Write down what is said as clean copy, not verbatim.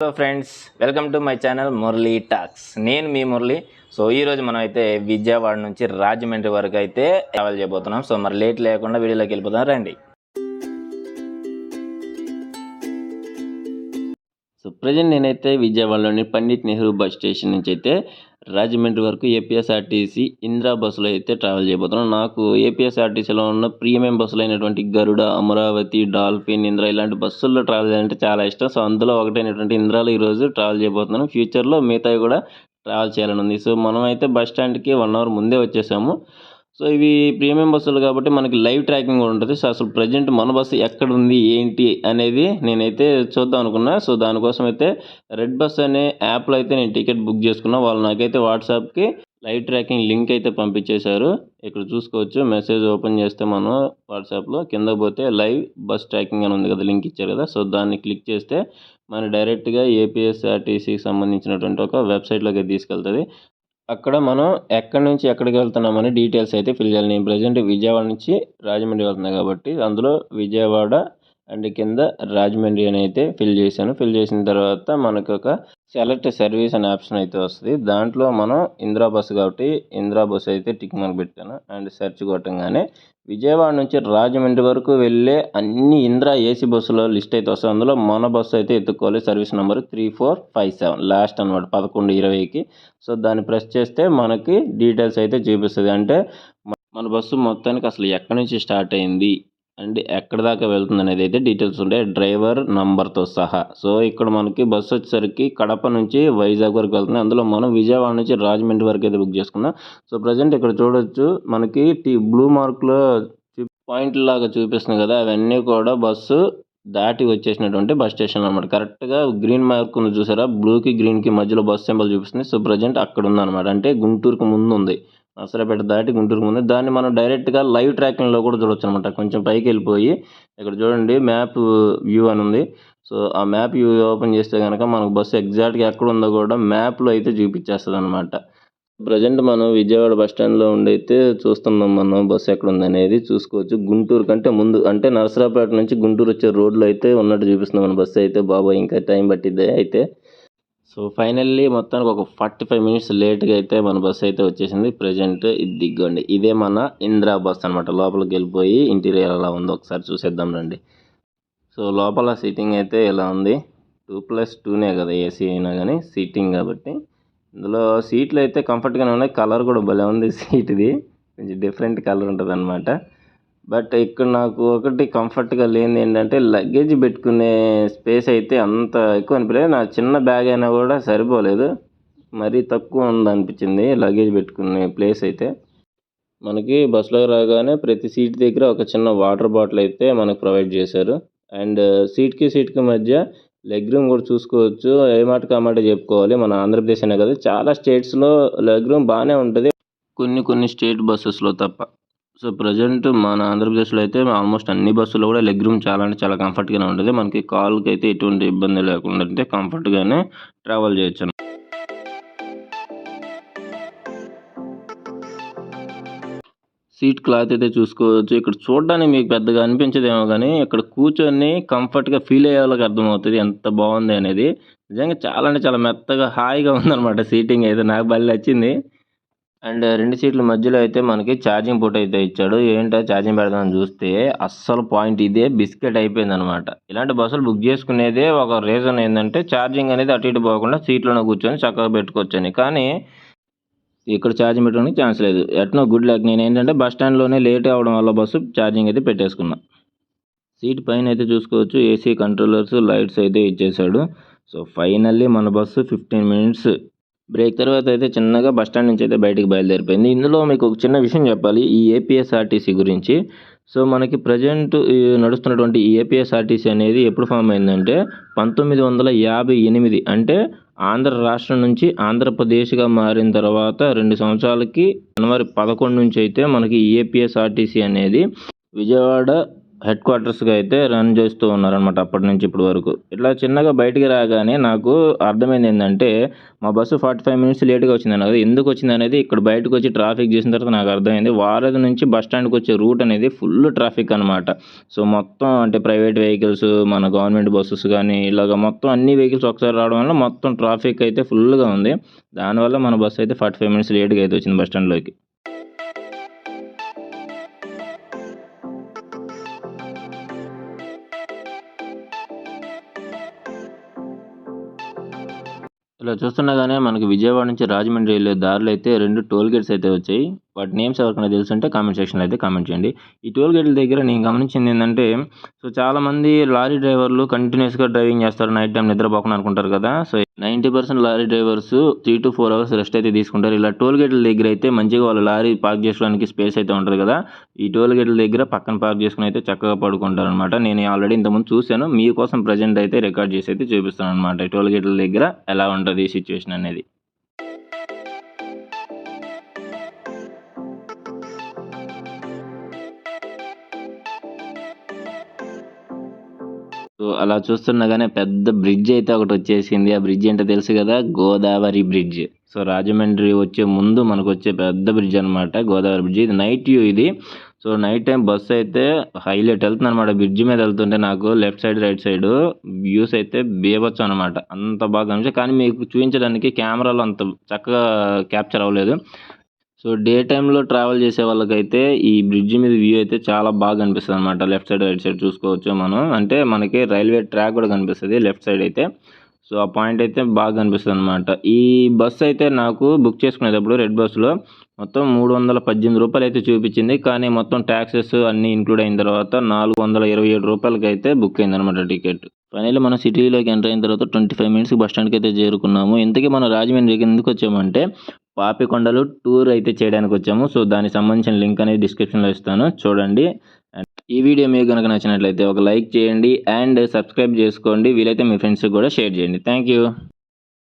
Hello friends, welcome to my channel Murali talks. నేను మీ Murali. So ఈరోజు మనం అయితే విజయవాడ నుంచి రాజమండ్రి వరకు అయితే ట్రావెల్ చేయబోతున్నాం. సో మరి లేట్ లేకుండా వీడియోలోకి వెళ్ళిపోతాం, రండి. సో ప్రజెంట్ నేనైతే విజయవాడలోని పండిట్ నెహ్రూ బస్ స్టేషన్ నుంచి అయితే రాజమండ్రి వరకు ఏపీఎస్ఆర్టీసీ ఇందిరా బస్సులో అయితే ట్రావెల్ చేయబోతున్నాను. నాకు ఏపీఎస్ఆర్టీసీలో ఉన్న ప్రీమియం బస్సులు అయినటువంటి గరుడ, అమరావతి, డాల్ఫిన్, ఇందిరా ఇలాంటి బస్సుల్లో ట్రావెల్ చేయాలంటే చాలా ఇష్టం. సో అందులో ఒకటైనటువంటి ఇందిరాలో ఈరోజు ట్రావెల్ చేయబోతున్నాను. ఫ్యూచర్లో మిగతావి కూడా ట్రావెల్ చేయాలని ఉంది. సో మనం అయితే బస్ స్టాండ్కి 1 అవర్ ముందే వచ్చేసాము. సో ఇవి ప్రీమియం బస్సులు కాబట్టి మనకి లైవ్ ట్రాకింగ్ కూడా ఉంటుంది. సో అసలు ప్రజెంట్ మన బస్సు ఎక్కడ ఉంది ఏంటి అనేది నేనైతే చూద్దాం అనుకున్నా. సో దానికోసం అయితే రెడ్ బస్ అనే యాప్లో అయితే నేను టికెట్ బుక్ చేసుకున్నా. వాళ్ళు నాకైతే వాట్సాప్కి లైవ్ ట్రాకింగ్ లింక్ అయితే పంపించేశారు. ఇక్కడ చూసుకోవచ్చు, మెసేజ్ ఓపెన్ చేస్తే మనం వాట్సాప్లో కిందకు పోతే లైవ్ బస్ ట్రాకింగ్ అని ఉంది కదా, లింక్ ఇచ్చారు కదా. సో దాన్ని క్లిక్ చేస్తే మన డైరెక్ట్గా ఏపీఎస్ఆర్టీసీకి సంబంధించినటువంటి ఒక వెబ్సైట్లోకి తీసుకెళ్తుంది. అక్కడ మనం ఎక్కడి నుంచి ఎక్కడికి వెళ్తున్నామని డీటెయిల్స్ అయితే ఫిల్ చేయాలి. నేను ప్రజెంట్ విజయవాడ నుంచి రాజమండ్రి వెళ్తున్నా కాబట్టి అందులో విజయవాడ అండ్ కింద రాజమండ్రి అని అయితే ఫిల్ చేశాను. ఫిల్ చేసిన తర్వాత మనకు ఒక సెలెక్ట్ సర్వీస్ అనే ఆప్షన్ అయితే వస్తుంది. దాంట్లో మనం ఇందిరా బస్సు కాబట్టి ఇందిరా బస్సు అయితే టిక్ మార్క్ పెట్టాను. అండ్ సెర్చ్ కొట్టంగానే విజయవాడ నుంచి రాజమండ్రి వరకు వెళ్ళే అన్ని ఇందిరా ఏసీ బస్సుల లిస్ట్ అయితే వస్తుంది. అందులో మన బస్సు అయితే ఎత్తుక్కోవాలి. సర్వీస్ నెంబర్ 3457 లాస్ట్ అనమాట, 11:20కి. సో దాన్ని ప్రెస్ చేస్తే మనకి డీటెయిల్స్ అయితే చూపిస్తుంది. అంటే మన బస్సు మొత్తానికి అసలు ఎక్కడి నుంచి స్టార్ట్ అయింది అండ్ ఎక్కడి దాకా వెళ్తుంది అనేది అయితే డీటెయిల్స్ ఉంటాయి, డ్రైవర్ నంబర్తో సహా. సో ఇక్కడ మనకి బస్సు వచ్చేసరికి కడప నుంచి వైజాగ్ వరకు వెళ్తుంది. అందులో మనం విజయవాడ నుంచి రాజమండ్రి వరకు అయితే బుక్ చేసుకున్నాం. సో ప్రజెంట్ ఇక్కడ చూడొచ్చు, మనకి బ్లూ మార్క్లో పాయింట్ లాగా చూపిస్తుంది కదా, అవన్నీ కూడా బస్సు దాటి వచ్చేసినటువంటి బస్ స్టేషన్ అనమాట. కరెక్ట్గా గ్రీన్ మార్క్ ఉంది చూసారా, బ్లూకి గ్రీన్కి మధ్యలో బస్ సింబల్ చూపిస్తుంది. సో ప్రజెంట్ అక్కడ ఉందన్నమాట, అంటే గుంటూరుకు ముందు ఉంది. నర్సరాపేట దాటి గుంటూరుకు ముందు. దాన్ని మనం డైరెక్ట్గా లైవ్ ట్రాకింగ్లో కూడా చూడొచ్చు అనమాట. కొంచెం పైకి వెళ్ళిపోయి ఇక్కడ చూడండి, మ్యాప్ వ్యూ అని ఉంది. సో ఆ మ్యాప్ వ్యూ ఓపెన్ చేస్తే కనుక మనకు బస్సు ఎగ్జాక్ట్గా ఎక్కడ ఉందో కూడా మ్యాప్లో అయితే చూపించేస్తుంది అనమాట. ప్రజెంట్ మనం విజయవాడ బస్ స్టాండ్లో ఉండి అయితే చూస్తున్నాం మనం బస్సు ఎక్కడ ఉందనేది. చూసుకోవచ్చు, గుంటూరు కంటే ముందు అంటే నర్సరాపేట నుంచి గుంటూరు వచ్చే రోడ్లో అయితే ఉన్నట్టు చూపిస్తుంది మన బస్సు అయితే. బాబాయ్ ఇంకా టైం పట్టిద్ది అయితే. సో ఫైనల్లీ మొత్తానికి ఒక 45 మినిట్స్ లేట్గా అయితే మన బస్సు అయితే వచ్చేసింది. ప్రజెంట్ ఇది దిగ్గండి, ఇదే మన ఇందిరా బస్ అనమాట. లోపలికి వెళ్ళిపోయి ఇంటీరియర్ ఎలా ఉందో ఒకసారి చూసేద్దాం రండి. సో లోపల సీటింగ్ అయితే ఎలా ఉంది, 2+2నే కదా ఏసీ అయినా కానీ సీటింగ్ కాబట్టి. ఇందులో సీట్లు అయితే కంఫర్ట్గానే ఉన్నాయి. కలర్ కూడా భలే ఉంది సీట్ది, కొంచెం డిఫరెంట్ కలర్ ఉంటుంది అనమాట. బట్ ఇక్కడ నాకు ఒకటి కంఫర్ట్గా లేనిది ఏంటంటే లగేజ్ పెట్టుకునే స్పేస్ అయితే అంత ఎక్కువ అనిపించలేదు. నా చిన్న బ్యాగ్ అయినా కూడా సరిపోలేదు, మరీ తక్కువ ఉంది అనిపించింది లగేజ్ పెట్టుకునే ప్లేస్ అయితే. మనకి బస్సులో రాగానే ప్రతి సీట్ దగ్గర ఒక చిన్న వాటర్ బాటిల్ అయితే మనకు ప్రొవైడ్ చేశారు. అండ్ సీట్కి మధ్య లెగ్ రూమ్ కూడా చూసుకోవచ్చు. ఏ మాటకి ఆ మాట చెప్పుకోవాలి, మన ఆంధ్రప్రదేశ్ అనే కదా, చాలా స్టేట్స్లో లెగ్ రూమ్ బాగానే ఉంటుంది, కొన్ని స్టేట్ బస్సెస్లో తప్ప. సో ప్రజెంట్ మన ఆంధ్రప్రదేశ్లో అయితే ఆల్మోస్ట్ అన్ని బస్సుల్లో కూడా లెగ్ రూమ్ చాలా అంటే చాలా కంఫర్ట్గానే ఉంటుంది. మనకి కాల్కి అయితే ఎటువంటి ఇబ్బంది లేకుండా అయితే కంఫర్ట్గానే ట్రావెల్ చేయొచ్చు. సీట్ క్లాత్ అయితే చూసుకోవచ్చు. ఇక్కడ చూడడానికి మీకు పెద్దగా అనిపించదేమో కానీ ఇక్కడ కూర్చొని కంఫర్ట్గా ఫీల్ అయ్యే వాళ్ళకి అర్థమవుతుంది ఎంత బాగుంది అనేది. నిజంగా చాలా అంటే చాలా మెత్తగా హాయిగా ఉందన్నమాట సీటింగ్ అయితే, నాకు భలే నచ్చింది. అండ్ 2 సీట్ల మధ్యలో అయితే మనకి ఛార్జింగ్ పోర్ట్ అయితే ఇచ్చాడు. ఏంటో ఛార్జింగ్ పెడదామని చూస్తే అస్సలు పాయింట్ ఇదే బిస్కెట్ అయిపోయింది అనమాట. ఇలాంటి బస్సులు బుక్ చేసుకునేదే ఒక రీజన్ ఏంటంటే ఛార్జింగ్ అనేది అటు ఇటు పోకుండా సీట్లోనే కూర్చొని చక్కగా పెట్టుకోవచ్చని. కానీ ఇక్కడ ఛార్జింగ్ పెట్టడానికి ఛాన్స్ లేదు. ఎట్నో గుడ్ లక్, నేను ఏంటంటే బస్ స్టాండ్లోనే లేట్ అవ్వడం వల్ల బస్సు ఛార్జింగ్ అయితే పెట్టేసుకున్నా. సీట్ పైన అయితే చూసుకోవచ్చు, ఏసీ కంట్రోలర్స్, లైట్స్ అయితే ఇచ్చేసాడు. సో ఫైనల్లీ మన బస్సు 15 మినిట్స్ బ్రేక్ తర్వాత అయితే చిన్నగా బస్ స్టాండ్ నుంచి అయితే బయటికి బయలుదేరిపోయింది. ఇందులో మీకు ఒక చిన్న విషయం చెప్పాలి ఈ ఏపీఎస్ఆర్టీసీ గురించి. సో మనకి ప్రజెంట్ నడుస్తున్నటువంటి ఈ ఏపీఎస్ఆర్టీసీ అనేది ఎప్పుడు ఫామ్ అయిందంటే 1958, అంటే ఆంధ్ర రాష్ట్రం నుంచి ఆంధ్రప్రదేశ్గా మారిన తర్వాత 2 సంవత్సరాలకి జనవరి 11 నుంచి అయితే మనకి ఏపీఎస్ఆర్టీసీ అనేది విజయవాడ హెడ్ క్వార్టర్స్‌గా అయితే రన్ చేస్తూ ఉన్నారనమాట అప్పటి నుంచి ఇప్పటి వరకు. ఇట్లా చిన్నగా బయటికి రాగానే నాకు అర్థమైందేందంటే, మా బస్సు 45 మినిట్స్ లేట్‌గా వచ్చిందన్నా కదా! ఎందుకొచ్చిందనేది ఇక్కడ బయటకొచ్చి ట్రాఫిక్ చూసిన తర్వాత నాకు అర్థమైంది. వారధి నుంచి బస్ స్టాండ్‌కొచ్చే రూట్ అనేది ఫుల్ ట్రాఫిక్ అనమాట. సో, మొత్తం అంటే ప్రైవేట్ వెహికల్స్, మన గవర్నమెంట్ బసెస్ గానీ, ఇలాగ మొత్తం అన్ని వెహికల్స్ ఒకసారి రావడం వల్ల మొత్తం ట్రాఫిక్ అయితే ఫుల్‌గా ఉంది. దానివల్ల మన బస్సు అయితే 45 మినిట్స్ లేట్‌గా అయితే వచ్చింది బస్ స్టాండ్‌లోకి. ఇలా చూస్తుండగానే మనకి విజయవాడ నుంచి రాజమండ్రి వెళ్ళే దారిలో అయితే 2 టోల్ గేట్స్ అయితే వచ్చాయి. వాటి నేమ్స్ ఎవరికైనా తెలుసుంటే కామెంట్ సెక్షన్‌లో అయితే కామెంట్ చేయండి. ఈ టోల్ గేట్ల దగ్గర నేను గమనించిందేందంటే, సో, చాలామంది లారీ డ్రైవర్లు కంటిన్యూయస్‌గా డ్రైవింగ్ చేస్తారు. నైట్ టైమ్ నిద్రపోకుండా అనుకుంటారు కదా! So, 90% lorry drivers 3-4 hours rest అయితే తీసుకుంటారు. ఇలా టోల్ గేట్ల దగ్గర అయితే మంచిగా వాళ్ళ లారీ పార్క్ చేసుకోవడానికి స్పేస్ అయితే ఉంటది కదా! ఈ టోల్ గేట్ల దగ్గర పక్కన పార్క్ చేసుకొని అయితే చక్కగా పడుకుంటారనమాట. నేను ఆల్రెడీ ఇంతకుముందు చూసాను. మీకోసం ప్రెజెంట్ అయితే రికార్డ్ చేసి అయితే చూపిస్తాననమాట. ఈ టోల్ గేట్ల దగ్గర ఎలా ఉంటది సిట్యుయేషన్ అనేది. సో, అలా చూస్తుండగానే పెద్ద బ్రిడ్జ్ అయితే ఒకటొచ్చేసింది. ఆ బ్రిడ్జ్ ఏంటో తెలుసు గదా! గోదావరి బ్రిడ్జ్. సో, రాజమండ్రి వచ్చే ముందు మనకొచ్చే పెద్ద బ్రిడ్జ్ అనమాట. గోదావరి బ్రిడ్జ్. ఇది నైట్ వ్యూ ఇది. సో, నైట్ టైమ్ బస్సయితే హైలైట్ ఎళ్తుందనమాట. బ్రిడ్జ్ మీద ఎళ్తుంటే నాకు left side, right side views అయితే బీభత్సం అనమాట. అంత బాగా కనిపించాయి. కానీ మీకు చూయించడానికి కెమెరాలో అంత చక్కగా క్యాప్చర్ అవ్వలేదు. సో, డే టైమ్‌లో ట్రావెల్ చేసే వాళ్ళకైతే ఈ బ్రిడ్జ్ మీద వ్యూ అయితే చాలా బాగా కనిపిస్తదనమాట. లెఫ్ట్ సైడ్, రైట్ సైడ్ చూసుకోవచ్చు మనం. అంటే మనకి రైల్వే ట్రాక్ కూడా కనిపిస్తది లెఫ్ట్ సైడ్ అయితే. సో, ఆ పాయింట్ అయితే బాగా కనిపిస్తదనమాట. ఈ బస్ అయితే నాకు బుక్ చేసుకునేటప్పుడు రెడ్ బస్‌లో మొత్తం రూ. 318 అయితే చూపించింది. కానీ మొత్తం టాక్సెస్ అన్నీ ఇంక్లూడ్ అయిన తర్వాత రూ. 427కైతే బుక్ అయిందనమాట టికెట్. ఫైనల్లీ మనం సిటీలోకి ఎంటర్ అయిన తర్వాత 25 మినిట్స్‌కి బస్ స్టాండ్‌కి అయితే చేరుకున్నాము. ఇంతకీ మనం రాజమండ్రికి ఎందుకొచ్చామంటే పాపికొండలు టూర్ అయితే చేయడానికొచ్చాము. సో, దానికి సంబంధించిన లింక్ అనేది డిస్క్రిప్షన్‌లో ఇస్తాను చూడండి. అండ్ ఈ వీడియో మీకు గనక నచ్చినట్లయితే ఒక లైక్ చేయండి అండ్ సబ్స్క్రైబ్ చేసుకోండి. వీలైతే మీ ఫ్రెండ్స్‌కి కూడా షేర్ చేయండి. Thank you.